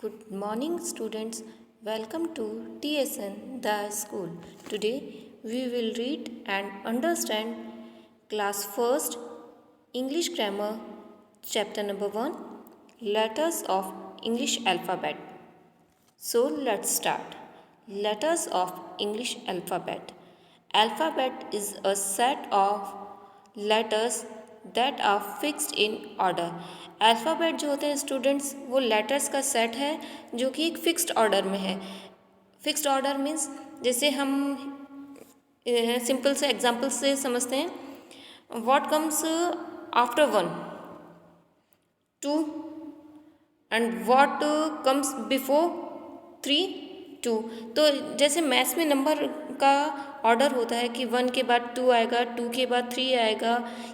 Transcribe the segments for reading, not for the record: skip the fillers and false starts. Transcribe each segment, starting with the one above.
Good morning, students. Welcome to TSN, the school. Today we will read and understand class 1st English grammar chapter number 1 letters of English alphabet. So let's start. Letters of English alphabet. Alphabet is a set of letters that are fixed in order. Alphabet जो होते हैं students वो letters का set है जो कि एक fixed order में है. फिक्स्ड ऑर्डर मीन्स जैसे हम सिंपल से एग्जांपल से समझते हैं. What comes after 1 2 and what comes before 3 2. तो जैसे मैथ्स में नंबर का ऑर्डर होता है कि 1 के बाद 2 आएगा, 2 के बाद 3 आएगा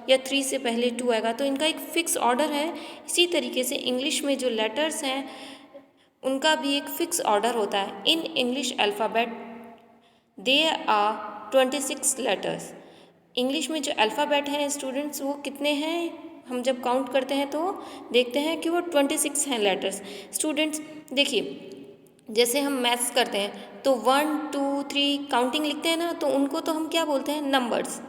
या 3 से पहले 2 आएगा, तो इनका एक फिक्स ऑर्डर है. इसी तरीके से इंग्लिश में जो लेटर्स हैं उनका भी एक फिक्स ऑर्डर होता है. In English alphabet there are 26 letters. English में जो अल्फ़ाबेट हैं स्टूडेंट्स वो कितने हैं, हम जब काउंट करते हैं तो देखते हैं कि वो 26 हैं लेटर्स. स्टूडेंट्स देखिए, जैसे हम मैथ्स करते हैं तो 1 2 3 काउंटिंग लिखते हैं ना, तो उनको तो हम क्या बोलते हैं, नंबर्स.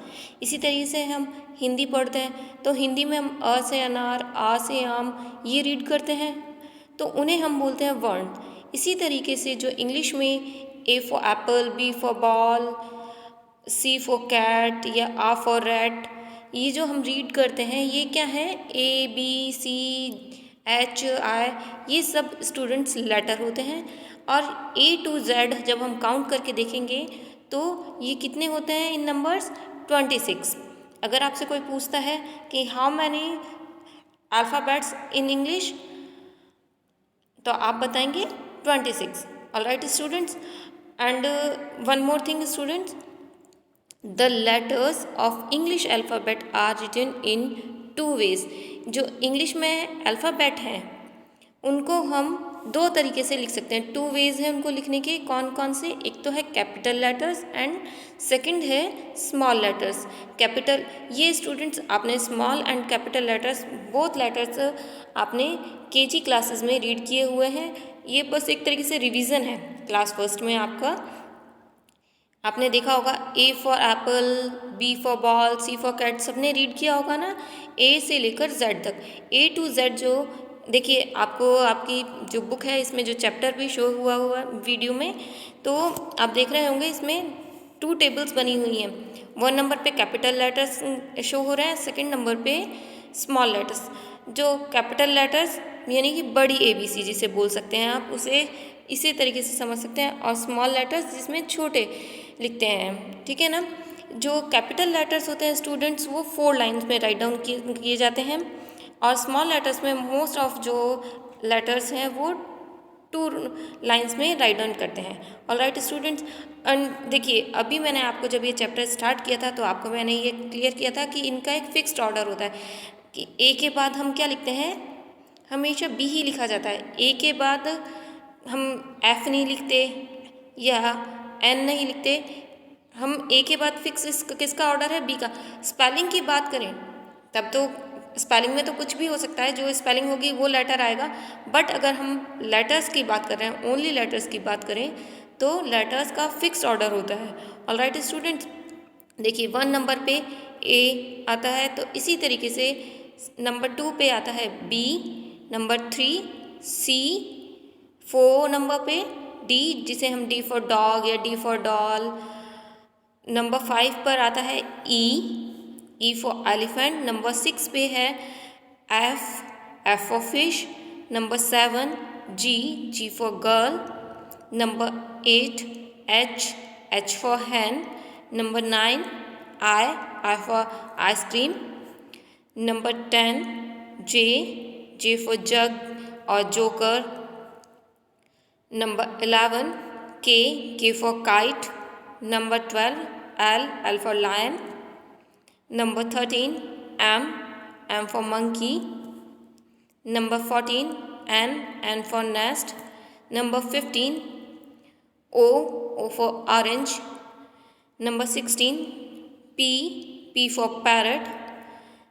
इसी तरीके से हम हिंदी पढ़ते हैं तो हिंदी में हम अ से अनार, आ से आम ये रीड करते हैं, तो उन्हें हम बोलते हैं वर्ण. इसी तरीके से जो इंग्लिश में A for apple, B for ball, C for cat या आ फॉर रैट, ये जो हम रीड करते हैं ये क्या है, A B C H I, ये सब स्टूडेंट्स लेटर होते हैं. और ए टू जेड जब हम काउंट करके देखेंगे तो ये कितने होते हैं इन नंबर्स, 26. अगर आपसे कोई पूछता है कि how many alphabets in English, तो आप बताएंगे 26. Alright students. And one more thing students, the letters of English alphabet are written in 2 ways. जो इंग्लिश में अल्फ़ाबेट हैं उनको हम 2 तरीके से लिख सकते हैं. 2 वेज हैं उनको लिखने के. कौन कौन से, एक तो है कैपिटल लेटर्स एंड सेकंड है स्मॉल लेटर्स. कैपिटल, ये स्टूडेंट्स आपने small and capital letters both letters आपने केजी क्लासेस में रीड किए हुए हैं. ये बस एक तरीके से रिवीजन है क्लास फर्स्ट में आपका. आपने देखा होगा A for apple, B for ball, C for cat, सबने रीड किया होगा ना, ए से लेकर जेड तक. ए टू जेड जो देखिए आपको आपकी जो बुक है इसमें जो चैप्टर भी शो हुआ वीडियो में, तो आप देख रहे होंगे इसमें 2 टेबल्स बनी हुई हैं. 1 नंबर पे कैपिटल लेटर्स शो हो रहे हैं, सेकंड नंबर पे स्मॉल लेटर्स. जो कैपिटल लेटर्स यानी कि बड़ी ABC जिसे बोल सकते हैं आप, उसे इसी तरीके से समझ सकते हैं. और स्मॉल लेटर्स जिसमें छोटे लिखते हैं, ठीक है ना. जो कैपिटल लेटर्स होते हैं स्टूडेंट्स वो 4 लाइन्स में राइट डाउन किए जाते हैं, और स्मॉल लेटर्स में मोस्ट ऑफ जो लेटर्स हैं वो 2 लाइन्स में राइट डाउन करते हैं. Alright students. एंड देखिए, अभी मैंने आपको जब ये चैप्टर स्टार्ट किया था तो आपको मैंने ये क्लियर किया था कि इनका एक फिक्स्ड ऑर्डर होता है कि ए के बाद हम क्या लिखते हैं, हमेशा बी ही लिखा जाता है. ए के बाद हम एफ नहीं लिखते या एन नहीं लिखते. हम ए के बाद फिक्स किसका ऑर्डर है, बी का. स्पेलिंग की बात करें तब तो स्पेलिंग में तो कुछ भी हो सकता है, जो स्पेलिंग होगी वो लेटर आएगा. बट अगर हम लेटर्स की बात कर रहे हैं, ओनली लेटर्स की बात करें, तो लेटर्स का फिक्स्ड ऑर्डर होता है. Alright students. देखिए 1 नंबर पे ए आता है, तो इसी तरीके से नंबर 2 पे आता है बी, नंबर 3 सी, 4 नंबर पे डी जिसे हम डी फॉर डॉग या डी फॉर डॉल. नंबर 5 पर आता है ई फॉर एलिफेंट. नंबर 6 पे है F for fish. Number 7 G for girl. Number 8 H for hen. Number 9 I for ice cream. Number 10 J for jug और joker. Number 11 K for kite. Number 12 L for lion. Number 13 M for monkey. Number 14 N for nest. Number 15 O for orange. Number 16 P for parrot.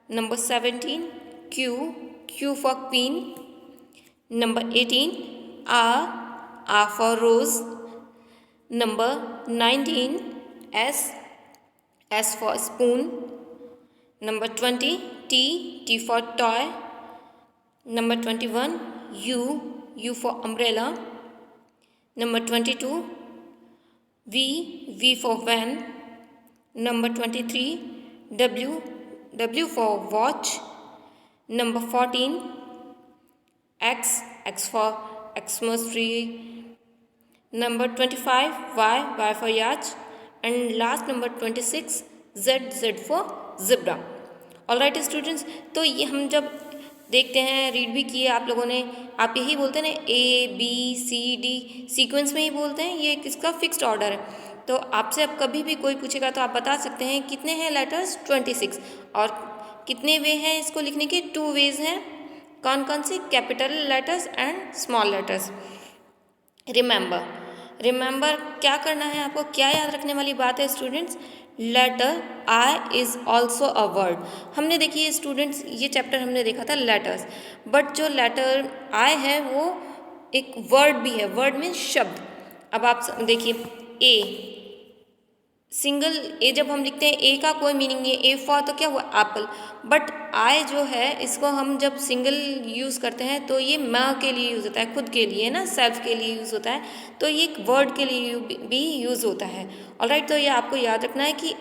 Number 17 Q for queen. Number 18 R for rose. Number 19, S for spoon. Number 20, T for toy. Number 21, U for umbrella. Number 22, V for van. Number 23, W for watch. Number 14, X for Xmas tree. Number 25, Y for yacht. And last number 26, Z for zebra. Alright students, तो ये हम जब देखते हैं, read भी किए आप लोगों ने, आप यही बोलते हैं ना ABCD सीक्वेंस में ही बोलते हैं, ये किसका फिक्स्ड ऑर्डर है। तो आपसे अब कभी भी कोई पूछेगा तो आप बता सकते हैं कितने हैं लेटर्स, 26। और कितने वे हैं इसको लिखने के, 2 वेज हैं। कौन कौन से, capital letters and small letters. Remember क्या करना है आपको, क्या याद रखने वाली बात है students, letter I is also a word. हमने देखिए स्टूडेंट्स, ये चैप्टर हमने देखा था लेटर्स, बट जो लेटर आई है वो एक वर्ड भी है, वर्ड में शब्द। अब आप देखिए ए, सिंगल ए जब हम लिखते हैं, ए का कोई मीनिंग नहीं है, ए फॉर तो क्या हुआ एप्पल, बट आई जो है इसको हम जब सिंगल यूज़ करते हैं तो ये मैं के लिए यूज़ होता है, खुद के लिए ना, सेल्फ के लिए यूज़ होता है, तो ये एक वर्ड के लिए भी यूज़ होता है। ऑलराइट, तो ये आपको याद रखना है कि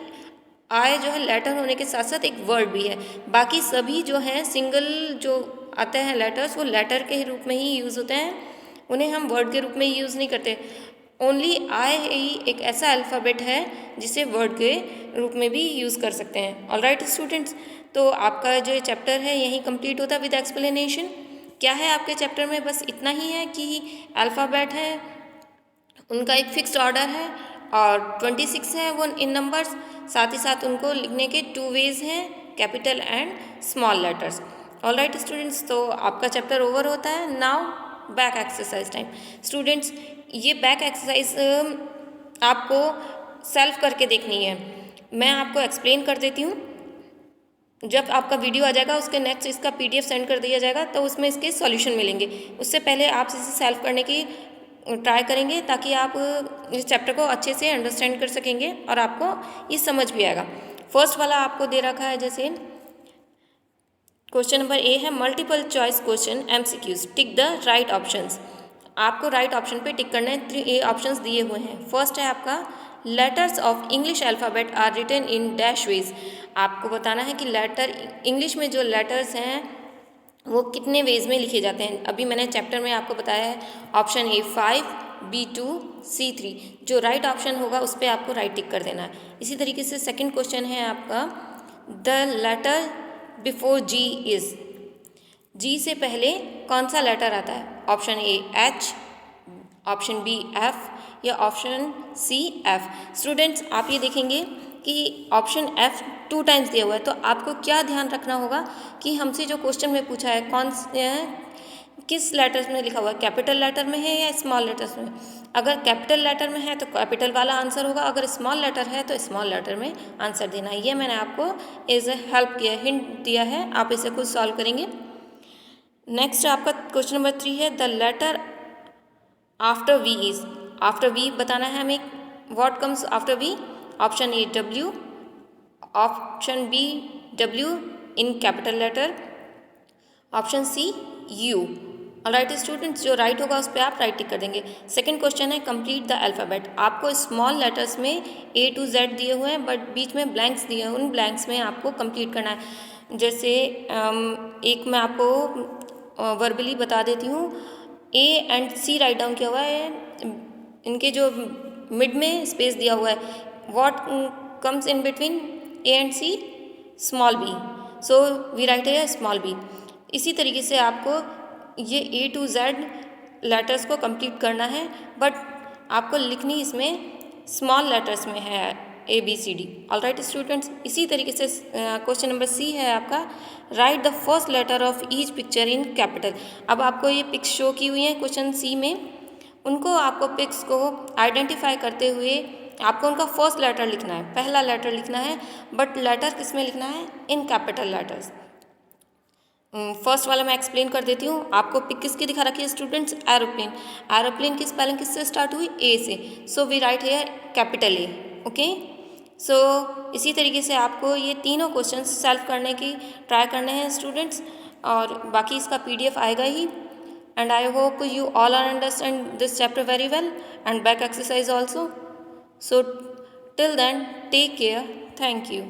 आई जो है लेटर होने के साथ साथ एक वर्ड भी है। बाकी सभी जो हैं सिंगल जो आते हैं लेटर्स, वो लेटर के रूप में ही यूज़ होते हैं, उन्हें हम वर्ड के रूप में यूज़ नहीं करते। ओनली आई ही एक ऐसा अल्फ़ाबेट है जिसे वर्ड के रूप में भी यूज़ कर सकते हैं। ऑलराइट स्टूडेंट्स, तो आपका जो चैप्टर है यहीं कंप्लीट होता है विद एक्सप्लेनेशन। क्या है आपके चैप्टर में, बस इतना ही है कि अल्फ़ाबेट है, उनका एक फिक्स्ड ऑर्डर है और 26 है वो इन नंबर्स, साथ ही साथ उनको लिखने के 2 वेज हैं, capital and small letters. Alright students, तो आपका चैप्टर ओवर होता है। Now back exercise time. Students, ये बैक एक्सरसाइज आपको सेल्फ करके देखनी है। मैं आपको एक्सप्लेन कर देती हूँ, जब आपका वीडियो आ जाएगा उसके नेक्स्ट इसका PDF सेंड कर दिया जाएगा, तो उसमें इसके सॉल्यूशन मिलेंगे। उससे पहले आप इसे सेल्फ करने की ट्राई करेंगे ताकि आप इस चैप्टर को अच्छे से अंडरस्टैंड कर सकेंगे और आपको ये समझ भी आएगा। फर्स्ट वाला आपको दे रखा है, जैसे क्वेश्चन नंबर ए है multiple choice question MCQs, tick the right options. आपको राइट ऑप्शन पे टिक करना है। 3 ऑप्शंस दिए हुए हैं। फर्स्ट है आपका letters of English alphabet are written in dash ways. आपको बताना है कि लेटर इंग्लिश में जो लेटर्स हैं वो कितने वेज में लिखे जाते हैं। अभी मैंने चैप्टर में आपको बताया है, ऑप्शन A 5, B 2, C 3। जो राइट ऑप्शन होगा उस पर आपको राइट टिक कर देना है। इसी तरीके से सेकेंड क्वेश्चन है आपका the letter before G is. G से पहले कौन सा लेटर आता है? Option A H, option B F या ऑप्शन C F। स्टूडेंट्स, आप ये देखेंगे कि ऑप्शन F 2 टाइम्स दिया हुआ है, तो आपको क्या ध्यान रखना होगा कि हमसे जो क्वेश्चन में पूछा है किस लेटर्स में लिखा हुआ है, कैपिटल लेटर में है या स्मॉल लेटर्स में। अगर कैपिटल लेटर में है तो कैपिटल वाला आंसर होगा, अगर स्मॉल लेटर है तो स्मॉल लेटर में आंसर देना है। ये मैंने आपको एज ए हेल्प किया, हिंट दिया है, आप इसे खुद सॉल्व करेंगे। नेक्स्ट आपका क्वेश्चन नंबर 3 है the letter after V is. After V बताना है हमें, what comes after V। Option A W, option B W in capital letter, option C U। Alright students, जो राइट होगा उस पर आप राइट टिक कर देंगे। सेकंड क्वेश्चन है कंप्लीट द अल्फ़ाबेट। आपको स्मॉल लेटर्स में A to Z दिए हुए हैं, बट बीच में ब्लैंक्स दिए हैं, उन ब्लैंक्स में आपको कंप्लीट करना है। जैसे एक मैं आपको वर्बली बता देती हूँ, A and C write down किया हुआ है, इनके जो मिड में स्पेस दिया हुआ है, what comes in between A and C, small b, so we write है स्मॉल b। इसी तरीके से आपको ये A to Z लेटर्स को कंप्लीट करना है, बट आपको लिखनी इसमें स्मॉल लेटर्स में है ABCD। ऑलराइट स्टूडेंट्स, इसी तरीके से क्वेश्चन नंबर C है आपका write the first letter of each picture in capital. अब आपको ये पिक्स शो की हुई हैं क्वेश्चन C में, उनको आपको पिक्स को आइडेंटिफाई करते हुए आपको उनका फर्स्ट लेटर लिखना है, पहला लेटर लिखना है, बट लेटर किस में लिखना है, इन कैपिटल लेटर्स। फर्स्ट वाला मैं एक्सप्लेन कर देती हूँ। आपको पिक किसकी दिखा रखी है स्टूडेंट्स? एरोप्लेन। एरोप्लेन की स्पेलिंग किससे स्टार्ट हुई? ए से। So we write here capital A. Okay. So इसी तरीके से आपको ये तीनों क्वेश्चन सॉल्व करने की ट्राई करने हैं स्टूडेंट्स, और बाकी इसका पीडीएफ आएगा ही। And I hope you all are understand this chapter very well and back exercise also. So till then, take care. Thank you.